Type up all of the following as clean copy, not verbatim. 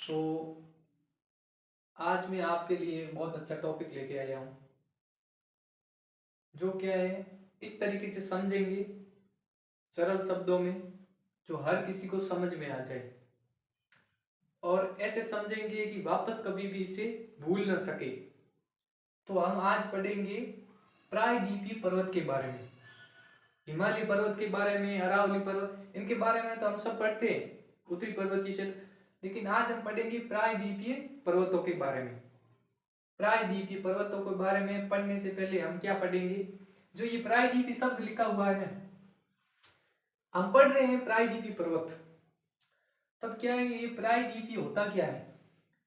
तो आज मैं आपके लिए बहुत अच्छा टॉपिक लेके आया हूँ, जो क्या है इस तरीके से समझेंगे सरल शब्दों में, जो हर किसी को समझ में आ जाए, और ऐसे समझेंगे कि वापस कभी भी इसे भूल न सके। तो हम आज पढ़ेंगे प्रायद्वीपीय पर्वत के बारे में, हिमालय पर्वत के बारे में, अरावली पर्वत, इनके बारे में तो हम सब पढ़ते हैं, उत्तरी पर्वतीय क्षेत्र। लेकिन आज हम पढ़ेंगे प्रायद्वीपीय पर्वतों के बारे में। प्रायद्वीपीय पर्वतों के बारे में पढ़ने से पहले हम क्या पढ़ेंगे, जो ये प्रायद्वीपीय शब्द लिखा हुआ है ना, हम पढ़ रहे हैं प्रायद्वीपीय पर्वत, तब क्या है ये प्रायद्वीपीय होता क्या है,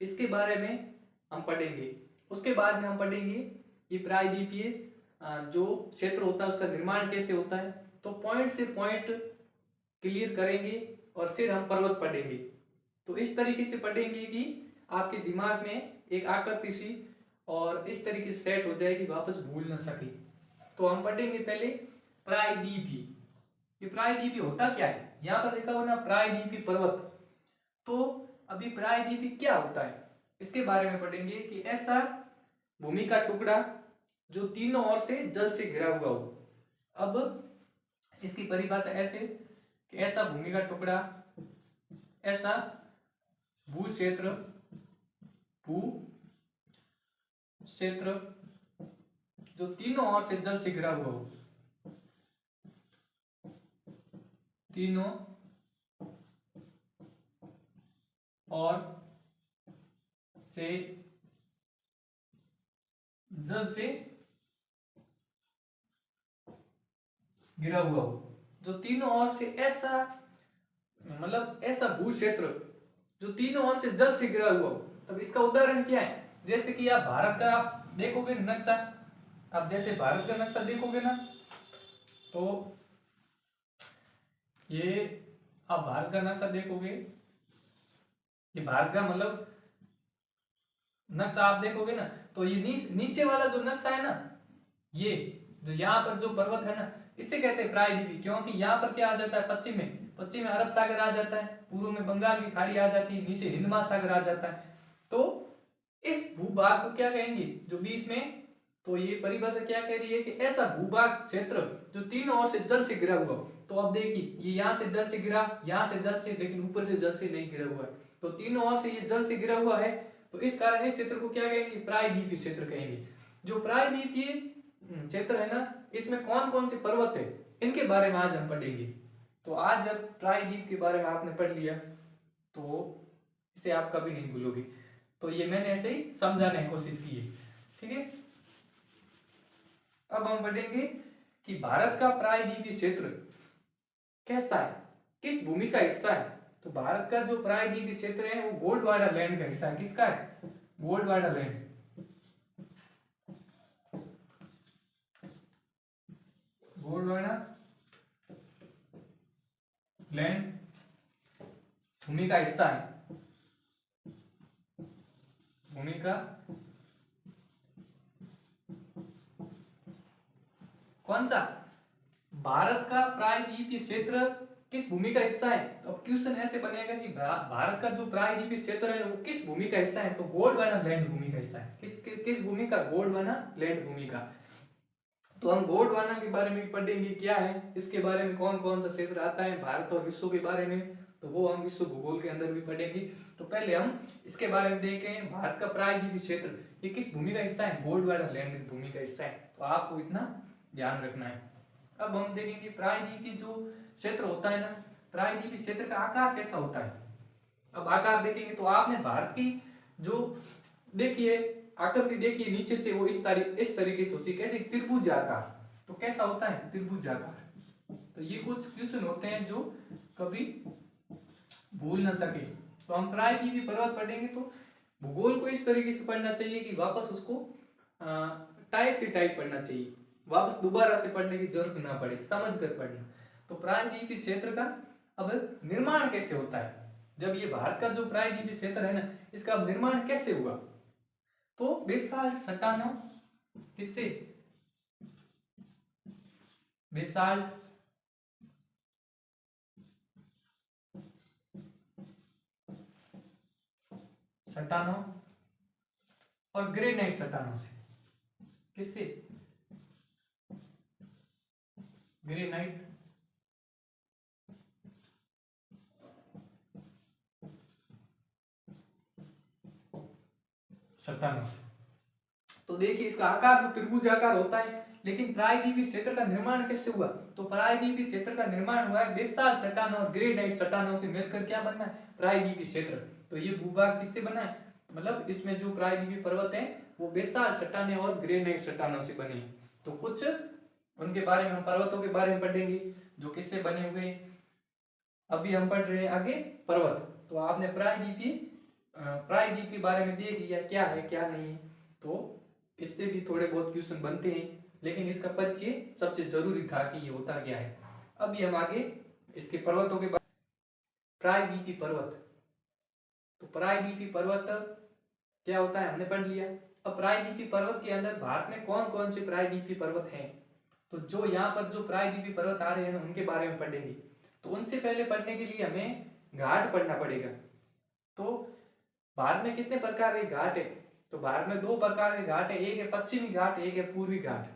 इसके बारे में हम पढ़ेंगे। उसके बाद में हम पढ़ेंगे ये प्रायद्वीपीय जो क्षेत्र होता है उसका निर्माण कैसे होता है। तो पॉइंट से पॉइंट क्लियर करेंगे और फिर हम पर्वत पढ़ेंगे। तो इस तरीके से पढ़ेंगे कि आपके दिमाग में एक आकृति सी और इस तरीके से सेट हो जाएगी, वापस भूल ना सके। तो हम पढ़ेंगे पहले प्रायद्वीपीय। ये प्रायद्वीपीय होता क्या है, यहाँ पर लिखा हुआ ना प्रायद्वीपीय पर्वत। तो अभी प्रायद्वीपीय क्या होता है इसके बारे में पढ़ेंगे कि ऐसा भूमि का टुकड़ा जो तीनों ओर से जल से घिरा हुआ हो। अब इसकी परिभाषा ऐसे कि ऐसा भूमि का टुकड़ा, ऐसा भू क्षेत्र जो तीनों ओर से जल से घिरा हुआ हो, तीनों और से जल से घिरा हुआ हो, जो तीनों ओर से ऐसा, मतलब ऐसा भू क्षेत्र जो तीनों ओर से जल से घिरा हुआ हो। तब इसका उदाहरण क्या है, जैसे कि आप भारत का आप देखोगे नक्शा, आप जैसे भारत का नक्शा देखोगे ना, तो ये आप भारत का नक्शा देखोगे, ये भारत का मतलब नक्शा आप देखोगे ना, तो ये नीचे वाला जो नक्शा है ना, ये जो यहाँ पर जो पर्वत है ना, इसे कहते हैं प्रायद्वीपीय। क्योंकि यहाँ पर क्या आ जाता है, पश्चिम में अरब सागर आ जाता है, पूर्व में बंगाल की खाड़ी आ जाती है, नीचे हिंद महासागर आ जाता है। तो इस भूभाग को क्या कहेंगे जो बीच में, तो ये परिभाषा क्या कह रही है कि ऐसा भूभाग क्षेत्र जो तीनों ओर से जल से घिरा हुआ। तो अब देखिए ये यहाँ से जल से गिरा, यहाँ से जल से, लेकिन ऊपर से जल से नहीं घिरा हुआ है, तो तीनों ओर से ये जल से घिरा हुआ है। तो इस कारण इस क्षेत्र को क्या कहेंगे, प्रायद्वीपीय क्षेत्र कहेंगे। जो प्रायद्वीपीय क्षेत्र है ना, इसमें कौन कौन से पर्वत है इनके बारे में आज हम पढ़ेंगे। तो आज जब प्रायद्वीप के बारे में आपने पढ़ लिया तो इसे आप कभी नहीं भूलोगे। तो ये मैंने ऐसे ही समझाने की कोशिश की है, ठीक है। अब हम पढ़ेंगे कि भारत का प्रायद्वीपीय क्षेत्र कैसा है, किस भूमि का हिस्सा है। तो भारत का जो प्रायद्वीपीय क्षेत्र है वो गोंडवाना लैंड का हिस्सा है। किसका है, गोंडवाना लैंड। गोंडवाना लैंड भूमि का हिस्सा है, भूमि का कौन सा, भारत का प्रायद्वीपीय क्षेत्र किस भूमि का हिस्सा है। तो अब क्वेश्चन ऐसे बनेगा कि भारत का जो प्रायद्वीपीय क्षेत्र है वो किस भूमि का हिस्सा है। तो गोंडवाना लैंड भूमि का हिस्सा है। किस भूमि का, गोंडवाना लैंड भूमि का। तो हम गोंडवाना के बारे में पढ़ेंगे क्या है, इसके बारे में कौन कौन सा क्षेत्र आता है भारत और विश्व के बारे में, तो वो हम विश्व भूगोल के अंदर भी पढ़ेंगे। तो पहले हम इसके बारे में देखें, भारत का प्रायद्वीपीय क्षेत्र ये किस भूमि का हिस्सा है, गोंडवाना लैंड भूमि का हिस्सा है। तो आपको इतना ध्यान रखना है। अब हम देखेंगे प्रायद्वीपीय जो क्षेत्र होता है ना, प्रायद्वीपीय क्षेत्र का आकार कैसा होता है। अब आकार देखेंगे तो आपने भारत की जो देखिए आकृति देखिए नीचे से, वो इस तरीके से होती है, कैसे, त्रिभुज आकार। तो कैसा होता है, त्रिभुज आकार। तो ये कुछ क्वेश्चन होते हैं जो कभी भूल ना सके। तो हम प्रायद्वीपीय पर्वत पढ़ेंगे तो भूगोल को इस तरीके से पढ़ना चाहिए कि वापस उसको टाइप से टाइप पढ़ना चाहिए, वापस दोबारा से पढ़ने की जरूरत ना पड़े, समझ कर पढ़ना। तो प्रायद्वीपीय क्षेत्र का अब निर्माण कैसे होता है, जब ये भारत का जो प्रायद्वीपीय क्षेत्र है ना, इसका निर्माण कैसे हुआ। तो बेसाल्ट चट्टानों, किससे, बेसाल्ट चट्टानों और ग्रेनाइट चट्टानों से। किससे? ग्रेनाइट चट्टानों से। तो देखिए इसका आकार तो त्रिभुजाकार होता है, लेकिन प्रायद्वीपीय क्षेत्र का निर्माण कैसे हुआ? तो प्रायद्वीपीय क्षेत्र का निर्माण हुआ है बेसाल्ट चट्टानों और ग्रेनाइट चट्टानों के मिलकर क्या बनना है? प्रायद्वीपीय क्षेत्र। तो ये भूभाग किससे बना है? मतलब इसमें जो प्रायद्वीपीय पर्वत है वो बेसाल्ट चट्टानें और ग्रेनाइट चट्टानों से बने हैं। तो कुछ उनके बारे में हम पर्वतों के बारे में पढ़ेंगे जो किससे बने हुए हैं। अभी हम पढ़ रहे हैं आगे पर्वत। तो आपने प्रायद्वीप के बारे में देख लिया क्या है क्या नहीं है, तो इससे भी थोड़े बहुत क्वेश्चन बनते हैं, लेकिन इसका परिचय सबसे जरूरी था कि ये होता क्या है। अभी हम आगे इसके पर्वतों के बारे। प्रायद्वीपीय पर्वत। तो प्रायद्वीपीय पर्वत क्या होता है हमने पढ़ लिया। अब प्रायद्वीपीय पर्वत के अंदर भारत में कौन कौन से प्रायद्वीपीय पर्वत हैं, तो जो यहाँ पर जो प्रायद्वीपीय पर्वत आ रहे हैं उनके बारे में पढ़ेंगे। तो उनसे पहले पढ़ने के लिए हमें घाट पढ़ना पड़ेगा। तो भारत में कितने प्रकार के घाट है? तो भारत में दो प्रकार के घाट है, एक है पश्चिमी घाट, एक है पूर्वी घाट।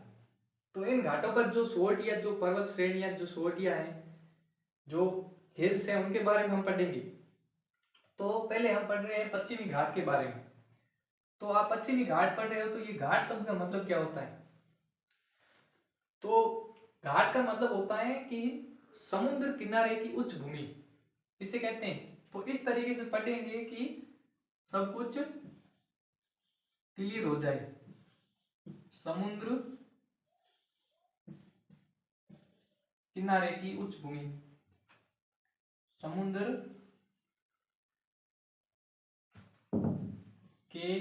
तो इन घाटों पर जो चोटियां, जो पर्वत श्रेणियां, जो चोटियां हैं, जो हिल्स हैं, उनके बारे में हम पढ़ेंगे। तो पहले हम पढ़ रहे हैं पश्चिमी घाट के बारे में। तो आप पश्चिमी घाट पढ़ रहे हो तो ये घाट शब्द का मतलब क्या होता है? तो घाट का मतलब होता है कि समुद्र किनारे की उच्च भूमि, इसे कहते हैं। तो इस तरीके से पढ़ेंगे कि सब कुछ क्लियर हो जाए। समुद्र किनारे की उच्च भूमि, समुद्र के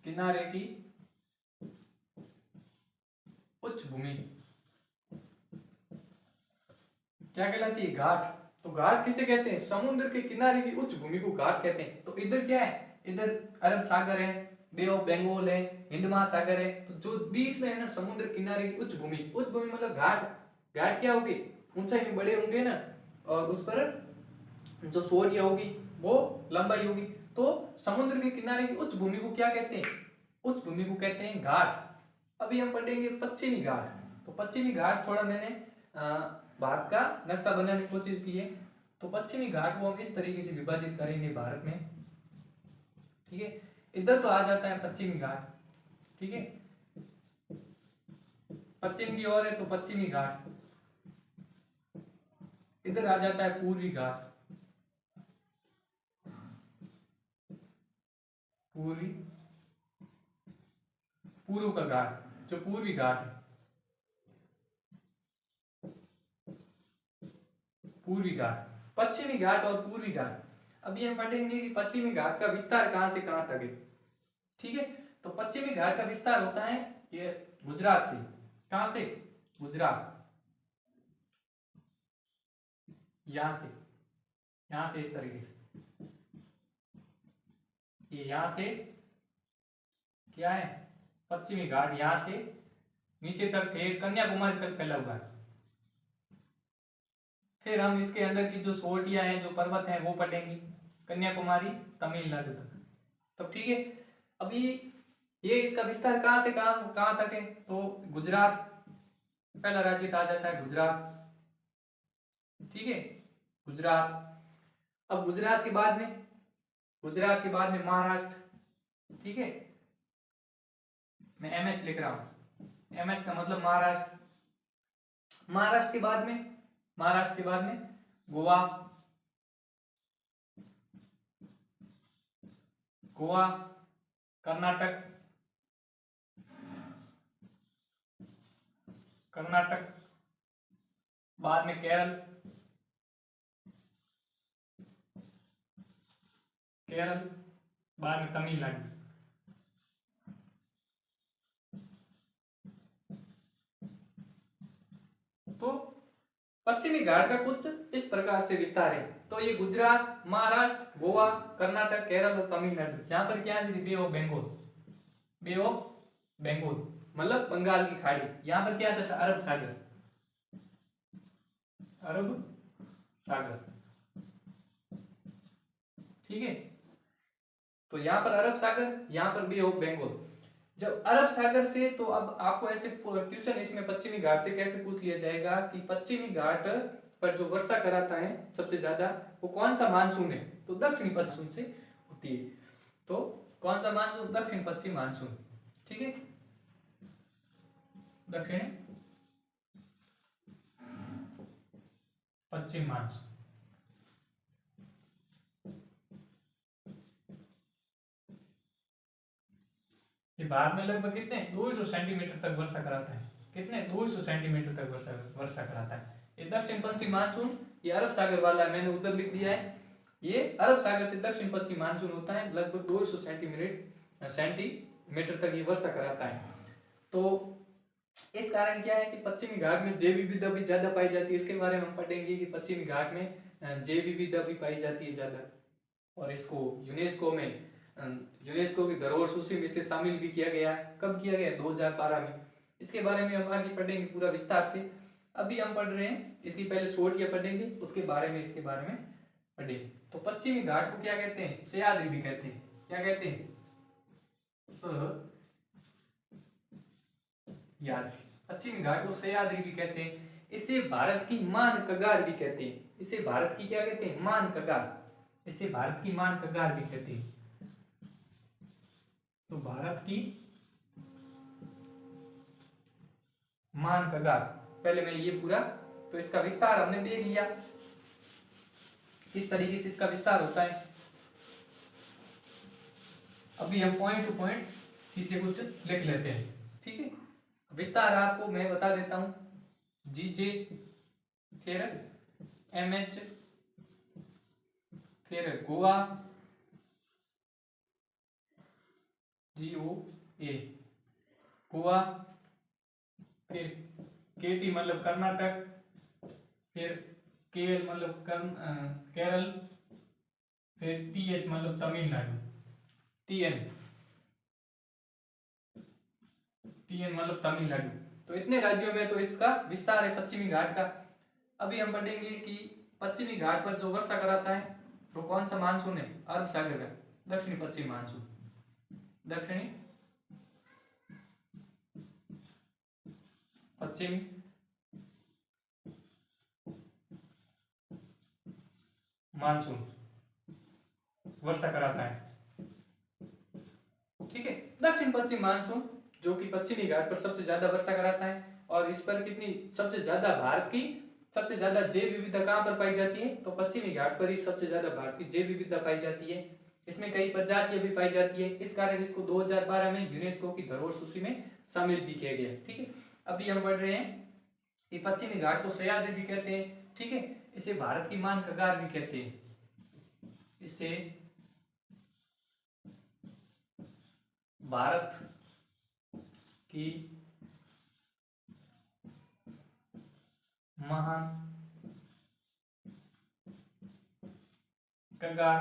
किनारे की उच्च भूमि क्या कहलाती है? घाट। तो घाट किसे कहते हैं? समुद्र के किनारे की उच्च भूमि को घाट कहते हैं। तो इधर क्या है? इधर अरब सागर है, बे ऑफ बंगाल है, हिंद महासागर है। तो जो बीच में है ना समुद्र किनारे की उच्च भूमि, उच्च भूमि मतलब घाट। घाट क्या होगी? ऊंचाई में बड़े होंगे ना, और उस पर जो चोटियां होगी वो लंबाई होगी। तो समुद्र के किनारे की उच्च भूमि को क्या कहते हैं? उच्च भूमि को कहते हैं घाट। अभी हम पढ़ेंगे पश्चिमी घाट। तो पश्चिमी घाट थोड़ा मैंने भारत का नक्शा बनाने की कोशिश की है। तो पश्चिमी घाट को हम इस तरीके से विभाजित करेंगे भारत में, ठीक है। इधर तो आ जाता है पश्चिमी घाट, ठीक है, पश्चिम की ओर है तो पश्चिमी घाट। इधर आ जाता है पूर्वी घाट, पूर्वी पूर्व का घाट, जो पूर्वी घाट है, पूर्वी घाट, पश्चिमी घाट और पूर्वी घाट। अभी हम पढ़ेंगे कि पश्चिमी घाट का विस्तार कहां से कहां तक है, ठीक है। तो पश्चिमी घाट का विस्तार होता है ये गुजरात से। कहां से? गुजरात, यहां से इस तरीके से, ये यहां से क्या है? पश्चिमी घाट यहां से नीचे तक फिर कन्याकुमारी तक फैला हुआ है। फिर हम इसके अंदर की जो चोटियां हैं, जो पर्वत हैं, वो पढ़ेंगे, कन्याकुमारी तमिलनाडु तक। तो ठीक है। अभी ये इसका विस्तार कहां से कहां तक है? तो गुजरात, पहला राज्य कहा जाता है गुजरात, ठीक है, गुजरात। अब गुजरात के बाद में महाराष्ट्र, ठीक है, मैं एमएच लिख रहा हूं, एमएच का मतलब महाराष्ट्र। महाराष्ट्र के बाद में गोवा, कर्नाटक, बाद में केरल, बाद में तमिलनाडु। तो पश्चिमी घाट का कुछ इस प्रकार से विस्तार है। तो ये गुजरात, महाराष्ट्र, गोवा, कर्नाटक, केरल और तमिलनाडु। यहाँ पर क्या है? Bay of Bengal, bay of Bengal मतलब बंगाल की खाड़ी। यहाँ पर क्या आता है? अरब सागर, अरब सागर, ठीक है। तो यहाँ पर अरब सागर, यहाँ पर बे ऑफ बंगाल। जब अरब सागर से, तो अब आपको ऐसे क्वेश्चन इसमें पश्चिमी घाट से कैसे पूछ लिया जाएगा कि पश्चिमी घाट पर जो वर्षा कराता है सबसे ज्यादा, वो कौन सा मानसून है, तो दक्षिणी मानसून से होती है। तो कौन सा मानसून, दक्षिण पश्चिम मानसून, ठीक है, दक्षिण पश्चिम मानसून। ये भारत में लगभग कितने 200 सेंटीमीटर तक वर्षा कराता है, कितने 200 सेंटीमीटर तक वर्षा कराता है। ये दक्षिण पश्चिम मानसून, ये अरब सागर वाला मैंने उधर लिख दिया है, ये अरब सागर से दक्षिण पश्चिम मानसून होता है, लगभग 200 सेंटीमीटर तक ये वर्षा कराता है। तो इस कारण क्या है कि पश्चिमी घाट में जैव विविधता भी ज्यादा पाई जाती है, इसके बारे में हम पढ़ेंगे कि पश्चिमी घाट में जैव विविधता भी पाई जाती है ज्यादा, और इसको यूनेस्को की धरोहर सूची में से शामिल भी किया गया है। कब किया गया, 2012 में। इसके बारे में हम आगे पढ़ेंगे पूरा विस्तार से। अभी हम पढ़ रहे हैं, इसकी पहले शोटिया पढ़ेंगे, उसके बारे में इसके बारे में पढ़ेंगे। तो पश्चिमी घाट को क्या कहते हैं, सह्याद्री भी कहते हैं। क्या कहते हैं, सह्याद्री। पश्चिमी घाट को सह्याद्री भी कहते हैं। इसे भारत की मान कगार भी कहते हैं। इसे भारत की क्या कहते हैं, मान कगार। इसे भारत की मान कगार भी कहते हैं। तो भारत की मान कगार, पहले मैं ये पूरा, तो इसका विस्तार हमने देख लिया, किस तरीके से इसका विस्तार होता है। अभी हम पॉइंट टू पॉइंट सीधे कुछ लिख लेते हैं, ठीक है। विस्तार आपको मैं बता देता हूं, जीजे, फिर एमएच, फिर गोवा, GOA गोवा, फिर केटी मतलब कर्नाटक, फिर केएल मतलब केरल, फिर TH मतलब तमिलनाडु, TN मतलब तमिलनाडु। तो इतने राज्यों में तो इसका विस्तार है पश्चिमी घाट का। अभी हम पढ़ेंगे कि पश्चिमी घाट पर जो वर्षा कराता है वो कौन सा मानसून है, अरब सागर का दक्षिणी पश्चिम मानसून, दक्षिणी पश्चिम मानसून वर्षा कराता है, ठीक है। दक्षिण पश्चिम मानसून जो कि पश्चिमी घाट पर सबसे ज्यादा वर्षा कराता है, और इस पर कितनी सबसे ज्यादा भारत की सबसे ज्यादा जैव विविधता कहां पर पाई जाती है, तो पश्चिमी घाट पर ही सबसे ज्यादा भारत की जैव विविधता पाई जाती है। इसमें कई प्रजातियां भी पाई जाती है, इस कारण इसको 2012 में यूनेस्को की धरोहर सूची में शामिल भी किया गया, ठीक है। अभी हम पढ़ रहे हैं कि पश्चिमी घाट को सह्याद्री भी कहते हैं, ठीक है। इसे भारत की मान कगार भी कहते हैं, इसे भारत की महान कगार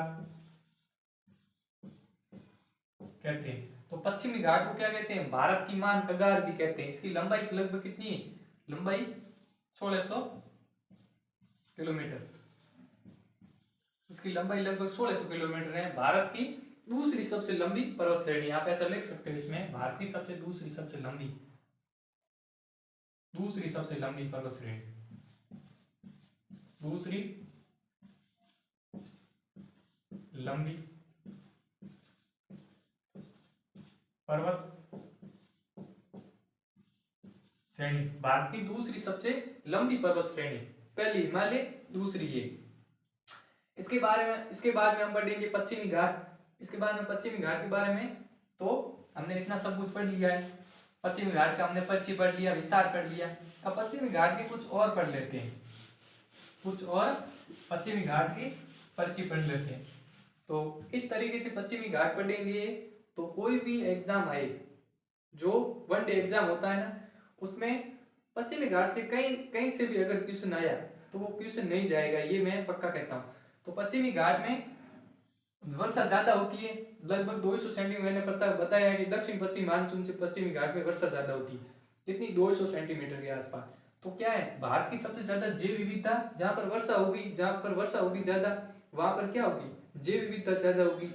कहते हैं। तो पश्चिमी घाट को क्या कहते हैं, भारत की मान कगार भी कहते हैं। इसकी लंबाई लगभग कितनी है, लंबाई 1600 किलोमीटर, इसकी लंबाई लगभग 1600 किलोमीटर है। भारत की दूसरी सबसे लंबी पर्वत श्रेणी, आप ऐसा लिख सकते हो इसमें, भारत की दूसरी सबसे लंबी पर्वत श्रेणी, दूसरी लंबी पर्वत श्रेणी, भारत की दूसरी सबसे लंबी पर्वत श्रेणी, पहली हिमालय, दूसरी ये। इसके बाद में हम पढ़ेंगे पश्चिमी घाट। इसके बाद में पश्चिमी घाट के बारे में तो हमने इतना सब कुछ पढ़ लिया है, पश्चिमी घाट का हमने परिचय पढ़ लिया, विस्तार पढ़ लिया। अब पश्चिमी घाट के कुछ और पढ़ लेते हैं, कुछ और पश्चिमी घाट के परिचय पढ़ लेते हैं। तो इस तरीके से पश्चिमी घाट पढ़ेंगे तो कोई भी एग्जाम आए, जो वन डे एग्जाम होता है ना, उसमें पश्चिमी घाट से कहीं से भी अगर क्वेश्चन आया तो वो क्वेश्चन नहीं जाएगा, ये मैं पक्का कहता हूँ। तो पश्चिमी घाट में वर्षा ज्यादा होती है, लगभग 200 सेंटीमीटर, मैंने बताया कि दक्षिण पश्चिम मानसून से पश्चिमी घाट में वर्षा ज्यादा होती है, कितनी 200 सेंटीमीटर के आसपास। तो क्या है, भारत की सबसे ज्यादा जैव विविधता, जहां पर वर्षा होगी ज्यादा, वहां पर क्या होगी, जैव विविधता ज्यादा होगी।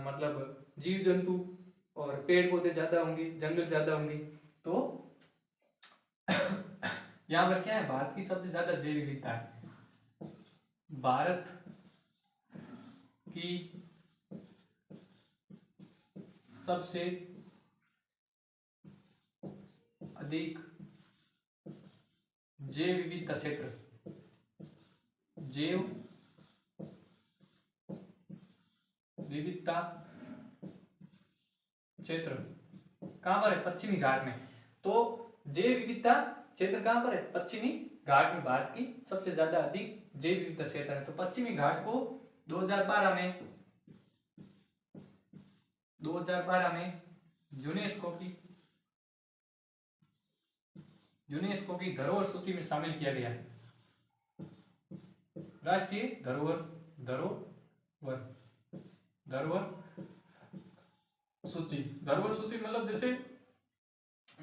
मतलब जीव जंतु और पेड़ पौधे ज्यादा होंगे, जंगल ज्यादा होंगे। तो यहाँ पर क्या है, भारत की सबसे ज्यादा जैव विविधता है। भारत की सबसे अधिक जैव विविधता क्षेत्र, जैव विविधता क्षेत्र कहां पर है, पश्चिमी घाट में। तो जैव विविधता क्षेत्र कहां पर है, पश्चिमी घाट में भारत की सबसे ज्यादा अधिक जैव विविधता क्षेत्र है। तो पश्चिमी घाट को 2012 में यूनेस्को की धरोहर सूची में शामिल किया गया है। राष्ट्रीय धरोहर सूची मतलब जैसे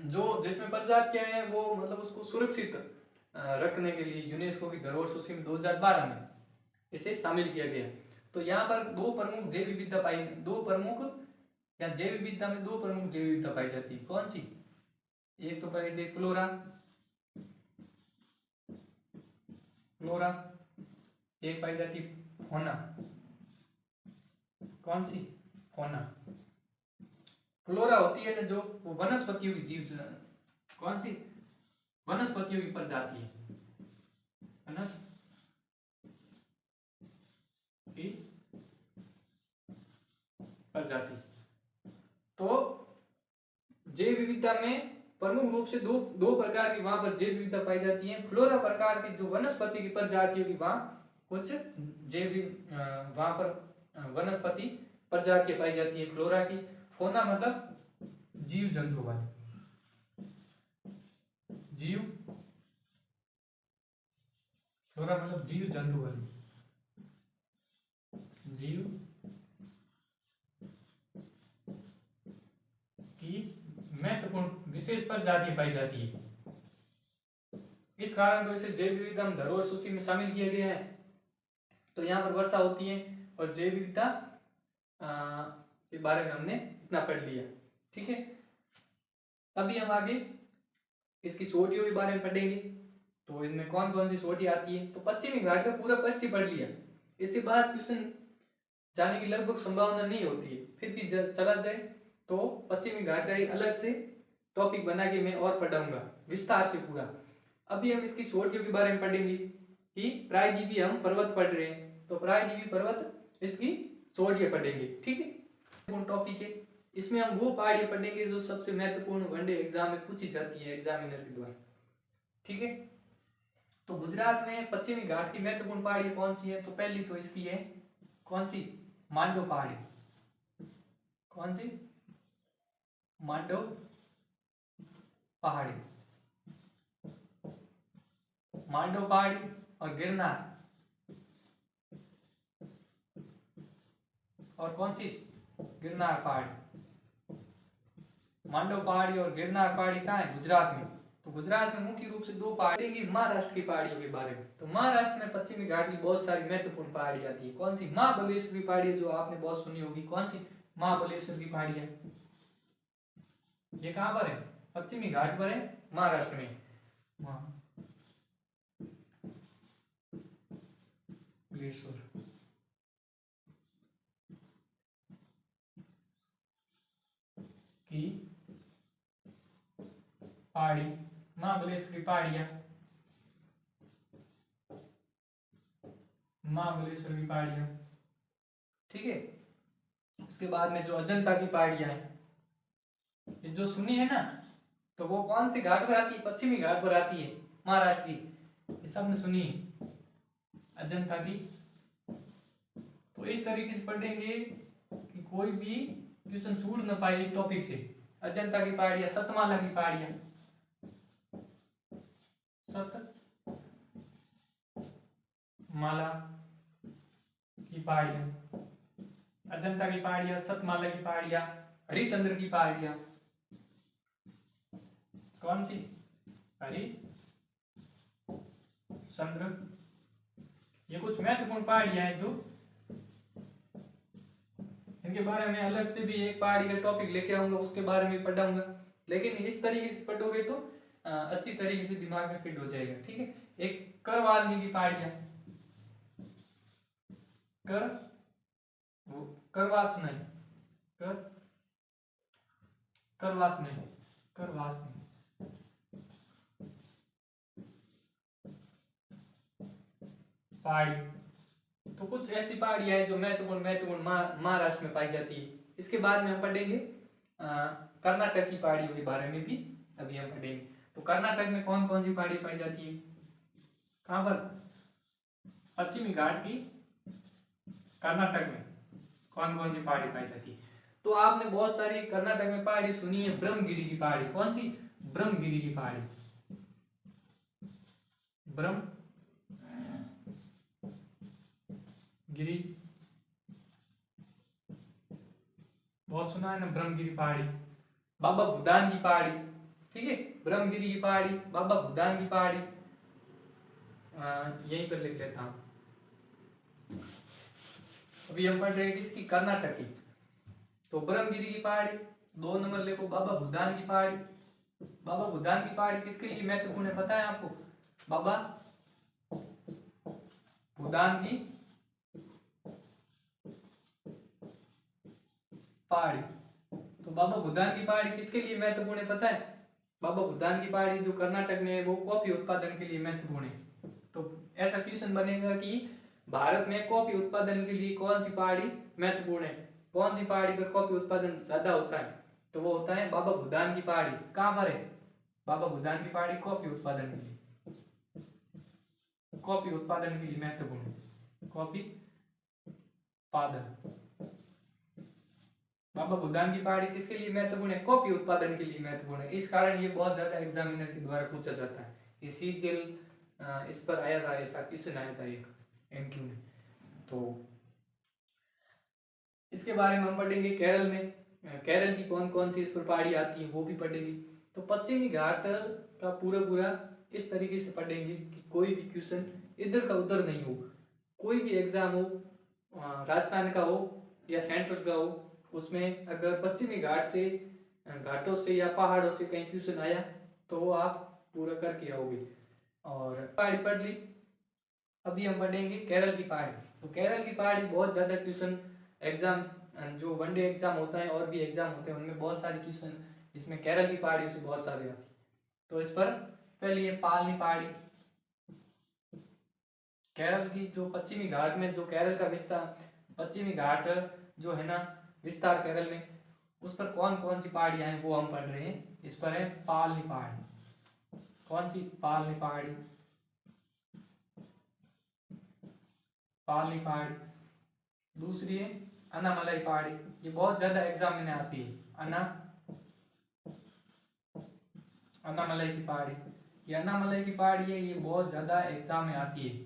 जो जिसमें प्रजातियां हैं वो मतलब उसको सुरक्षित रखने के लिए यूनेस्को की धरोहर सूची में 2012 में इसे शामिल किया गया। तो यहाँ पर दो प्रमुख जैव विविधता में दो प्रमुख जैव विविधता पाई जाती है। कौन सी, एक तो पाई जाती फ्लोरा, एक पाई जाती फौना। कौन सी, फौना। फ्लोरा होती है ना जो, वो वनस्पतियों की जीव, कौन सी, वनस्पतियों की प्रजाति है, वनस्पति प्रजाति। तो जैव विविधता में प्रमुख रूप से दो प्रकार की वहां पर जैव विविधता पाई जाती है। फ्लोरा प्रकार की जो वनस्पति की प्रजातियों की वहां कुछ वहां पर वनस्पति प्रजातियां पाई जाती है फ्लोरा की। फौना मतलब जीव जंतु वाली, फ्लोरा मतलब जीव जंतु वाली, जीव की महत्वपूर्ण विशेष प्रजातियां पाई जाती है। इस कारण तो इसे जैव विविधता धरोहर सूची में शामिल किया गया है। तो यहाँ पर वर्षा होती है और जैव विविधता के बारे में हमने इतना पढ़ लिया, ठीक है। अभी हम आगे इसकी चोटियों के बारे में पढ़ेंगे। तो इनमें कौन कौन सी चोटी आती है। तो पश्चिमी घाट का पूरा परिचय पढ़ लिया, इसके बाद क्वेश्चन जाने की लगभग संभावना नहीं होती है, फिर भी चला जाए तो पश्चिमी घाट का एक अलग से टॉपिक बना के मैं और पढ़ाऊंगा विस्तार से पूरा। अभी हम इसकी चोटियों के बारे में पढ़ेंगे कि प्रायद्वीपीय हम पर्वत पढ़ रहे हैं, तो प्रायद्वीपीय पर्वत इसकी चोटियां पढ़ेंगे, ठीक है। टॉपिक है, इसमें हम वो पहाड़ियां पढ़ेंगे जो सबसे महत्वपूर्ण वनडे एग्जाम में पूछी जाती है एग्जामिनर के द्वारा, ठीक है। तो गुजरात में पश्चिमी घाट की महत्वपूर्ण पहाड़ी कौन सी है। तो पहली तो इसकी है कौन सी, मांडो पहाड़ी। कौन सी, मांडो पहाड़ी, मांडो पहाड़ी और गिरनार, और कौन सी, गिरनार पहाड़ी। मांडो पहाड़ी और गिरनार पहाड़ी कहाँ है, गुजरात में। तो गुजरात में मुख्य रूप से दो पहाड़ी, महाराष्ट्र की पहाड़ियों के बारे में। तो महाराष्ट्र में पश्चिमी घाट की बहुत सारी महत्वपूर्ण पहाड़ी आती है। कौन सी, महाबलेश्वर की पहाड़ी जो आपने बहुत सुनी होगी। कौन सी, महाबलेश्वर की पहाड़ी है। ये कहां पर है, पश्चिमी घाट पर है, महाराष्ट्र में। महाबलेश्वर की पहाड़ी, महाबलेश्वर की पहाड़ियां, महाबलेश्वर की पहाड़ियां, ठीक है। उसके बाद में जो अजंता की पहाड़ियां हैं, ये जो सुनी है ना, तो वो कौन से घाट पर आती है, पश्चिमी घाट पर आती है, महाराष्ट्र की। ये सबने सुनी है अजंता की। तो इस तरीके से पढ़ेंगे कि कोई भी क्वेश्चन छूट न पाए इस टॉपिक से। अजंता की पहाड़ियां, सतमाला की पहाड़ियां, सतमाला की पहाड़ियां, अजंता की पहाड़ियां, सतमाला की पहाड़ियां, हरिश्चंद्र की पहाड़ियां। कौन सी, हरिश्चंद्र संद्र। ये कुछ महत्वपूर्ण पहाड़ियां हैं जो इनके बारे में अलग से भी एक पहाड़ी का टॉपिक लेके आऊंगा, उसके बारे में पढ़ाऊंगा। लेकिन इस तरीके से पढ़ोगे तो अच्छी तरीके से दिमाग में फिट हो जाएगा। ठीक है, एक करवालनी की पहाड़ियां, कर वो करवास नहीं, कर करवास नहीं, करवास नहीं, पहाड़ी। तो कुछ ऐसी पहाड़ियां हैं जो महत्वपूर्ण महत्वपूर्ण महाराष्ट्र में पाई जाती है। इसके बाद में हम पढ़ेंगे कर्नाटक की पहाड़ियों के बारे में भी अभी हम पढ़ेंगे। तो कर्नाटक में कौन कौन सी पहाड़ी पाई जाती है, कहाँ पर, पश्चिमी घाट की कर्नाटक में कौन कौन सी पहाड़ी पाई जाती है। तो आपने बहुत सारी कर्नाटक में पहाड़ी सुनी है, ब्रह्मगिरी की पहाड़ी। कौन सी, ब्रह्मगिरी की पहाड़ी, ब्रह्मगिरी, बहुत सुना है ना ब्रह्मगिरी पहाड़ी। बाबा भूदान की पहाड़ी, ठीक है, ब्रह्मगिरी की पहाड़ी, बाबा भूदान की पहाड़ी, यहीं पर लिख लेता हूं। अभी हम पढ़ रहे हैं किसकी, कर्नाटक की। तो ब्रह्मगिरी की पहाड़ी, 2 नंबर लिखो बाबा भूदान की पहाड़ी। बाबा भूदान की पहाड़ी किसके लिए महत्वपूर्ण है पता है आपको, बाबा भूदान की पहाड़ी। तो बाबा भूदान की पहाड़ी किसके लिए महत्वपूर्ण है पता है, बाबा भूदान की पहाड़ी जो कर्नाटक में है वो कॉफी उत्पादन के लिए महत्वपूर्ण है। तो ऐसा क्वेश्चन बनेगा कि भारत में कॉफी उत्पादन के लिए कौन सी पहाड़ी महत्वपूर्ण है, कौन सी पहाड़ी पर कॉफी उत्पादन ज्यादा होता है, तो वो होता है बाबा भूदान की पहाड़ी। कहाँ पर है, बाबा भूदान की पहाड़ी कॉफी उत्पादन के लिए, कॉफी उत्पादन के लिए महत्वपूर्ण है, कॉफी उत्पादन। बाबा भूदान की पहाड़ी किसके लिए महत्वपूर्ण है, कॉफी उत्पादन के लिए महत्वपूर्ण है। इस कारण ये बहुत ज्यादा एग्जामिनर के द्वारा पूछा जाता है। इसी जेल इस पर आया था, ऐसा क्वेश्चन आया था एक एमक्यू में। तो इसके बारे में हम पढ़ेंगे। केरल में केरल की कौन कौन सी इस पर पहाड़ी आती है वो भी पढ़ेंगे। तो पश्चिमी घाट का पूरा पूरा इस तरीके से पढ़ेंगे कि कोई भी क्वेश्चन इधर का उधर नहीं हो। कोई भी एग्जाम हो, राजस्थान का हो या सेंट्रल का हो, उसमें अगर पश्चिमी घाट से, घाटों से या पहाड़ों से कहीं क्वेश्चन आया तो वो आप पूरा करके आओगे। और पहाड़ी पढ़ ली। अभी हम पढ़ेंगे केरल की पहाड़ी। तो केरल की पहाड़ी बहुत ज़्यादा क्वेश्चन एग्जाम, जो वनडे एग्जाम होता है और भी एग्जाम होते हैं उनमें बहुत सारे क्वेश्चन इसमें केरल की पहाड़ी से बहुत सारे आते हैं। तो इस पर पहले ये पालनी पहाड़ी, केरल की जो पश्चिमी घाट में, जो केरल का विस्तार, पश्चिमी घाट जो है ना विस्तार केरल में, उस पर कौन कौन सी पहाड़ियां हैं वो हम पढ़ रहे हैं। इस पर है पालनी पहाड़ी। कौन सी, पालनी पहाड़ी, पालनी पहाड़ी। दूसरी है अनामलाई पहाड़ी, ये बहुत ज्यादा एग्जाम में आती है। अनामलाई की पहाड़ी, ये अनामलाई की पहाड़ी है, ये बहुत ज्यादा एग्जाम में आती है।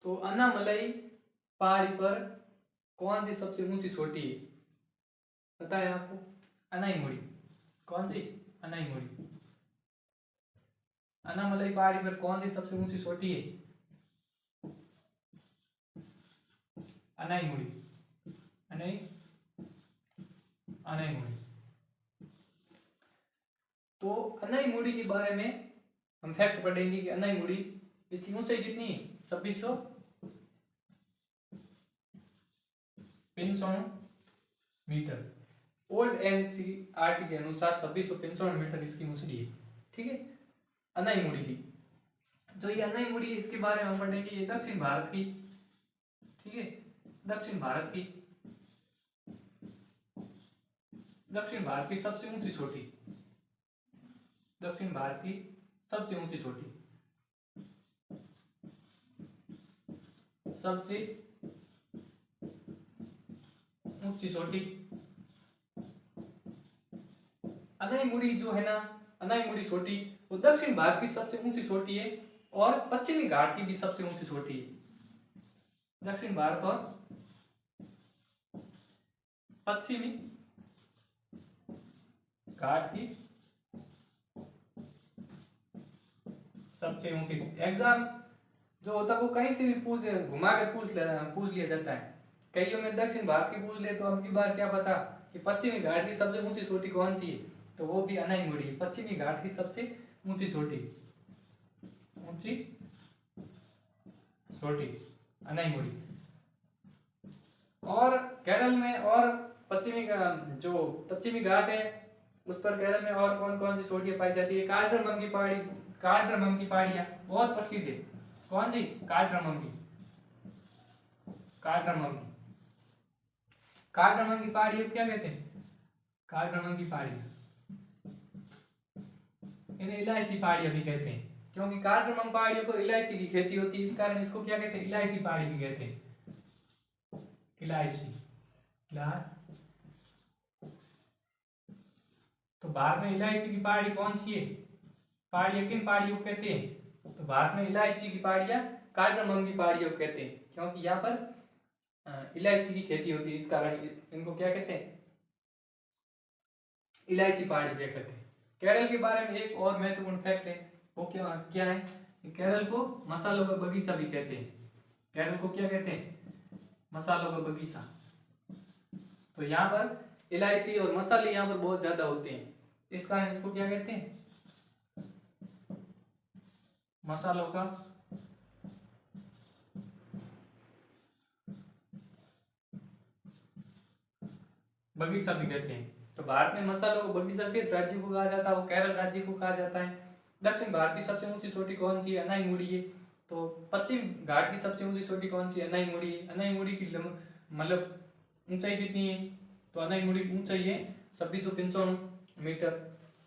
तो अनामलाई पहाड़ी पर कौन सी सबसे ऊंची चोटी है पता है आपको, अनाईमुड़ी। कौन सी, अनाईमुड़ी। अनामलाई पहाड़ी पर कौन सी सबसे ऊंची चोटी है, अनाईमुड़ी, अनाईमुड़ी। तो अनाईमुड़ी के बारे में हम फैक्ट पढ़ेंगे कि अनाईमुड़ी, इसकी ऊंचाई कितनी है, 2655 मीटर। ओल्ड एनसीईआरटी के अनुसार 2655 मीटर इसकी ऊंचाई है। ठीक है, अनाईमुड़ी की। तो ये अनाईमुड़ी, इसके बारे में हम पढ़ेंगे। ये दक्षिण भारत की, ठीक है, दक्षिण भारत की, दक्षिण भारत की सबसे ऊंची चोटी, दक्षिण भारत की सबसे ऊंची चोटी, सबसे ऊंची चोटी। अनाईमुड़ी जो है ना, अनाईमुड़ी चोटी, वो दक्षिण भारत की सबसे ऊंची चोटी है और पश्चिमी घाट की भी सबसे ऊंची चोटी है। दक्षिण भारत और पश्चिमी घाट की सबसे ऊंची। एग्जाम जो होता है वो कहीं से भी घुमा कर पूछ लिया जाता है। कईयों में दक्षिण भारत की पूछ ले तो अब की बार क्या पता कि पश्चिमी घाट की सबसे ऊंची चोटी कौन सी है, तो वो भी अनाईमुड़ी है, पश्चिमी घाट की सबसे ऊंची चोटी, ऊंची चोटी अनाईमुड़ी। और केरल में और जो पश्चिमी घाट है उस पर केरल में और कौन कौन सी चोटियां पाई जाती है? कार्डमम की पहाड़ी, कार्डमम की पहाड़ियां बहुत प्रसिद्ध है। कौन सी? कार्डमम की, कार्डमम की, कार्डमम की पहाड़ी क्या कहते हैं? कार्डमम की पहाड़ी, इन्हें इलायची पहाड़ियां भी कहते हैं, क्योंकि कार्डमम पहाड़ियों पर इलायची की खेती होती है, इस कारण इसको क्या कहते हैं? इलायची पहाड़ी भी कहते हैं। इलायची, तो भारत में इलायची की पहाड़ी कौन सी है? पहाड़ियां किन पहाड़ियों को कहते हैं? तो भारत में इलायची की पहाड़ियां कार्डमम की पहाड़ियों को कहते हैं, क्योंकि यहाँ पर इलायची की खेती होती है, इस कारण इनको क्या कहते हैं? इलायची पहाड़ी क्या कहते हैं। केरल के बारे में एक और महत्वपूर्ण फैक्ट है, वो क्या क्या है? केरल को मसालों का बगीचा भी कहते हैं। केरल को क्या कहते हैं? मसालों का बगीचा। तो यहाँ पर इलायची और मसाले यहाँ पर बहुत ज्यादा होते हैं, इस कारण इसको क्या कहते हैं? मसालों का बगीचा भी कहते हैं। तो भारत में मसालों को बगीचा किस राज्य को कहा जाता है? वो केरल राज्य को कहा जाता है। दक्षिण भारत की सबसे ऊंची चोटी कौन सी है? अनाईमुड़ी है। तो पश्चिम घाट की सबसे ऊंची चोटी कौन सी है? अनाईमुड़ी है। अनाईमुड़ी की मतलब ऊंचाई कितनी है? तो अनाईमुड़ी की ऊंचाई है 2695 मीटर।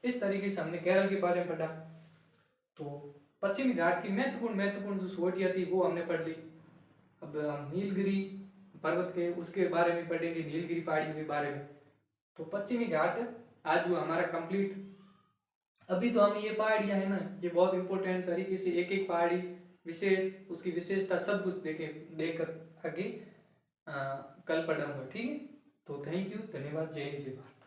इस तरीके से हमने केरल के बारे में पढ़ा। तो पश्चिमी घाट की महत्वपूर्ण जो चोटियां थी वो हमने पढ़ ली। अब नीलगिरी पर्वत के उसके बारे में पढ़ेंगे, नीलगिरी पहाड़ी के बारे में। तो पश्चिमी घाट आज हुआ हमारा कंप्लीट। अभी तो हम ये पहाड़ियां है ना, ये बहुत इंपॉर्टेंट तरीके से एक एक पहाड़ी विशेष, उसकी विशेषता सब कुछ देखकर आगे कल पढ़ाऊंगा, ठीक है। तो थैंक यू, धन्यवाद, जय हिंद, जय भारत।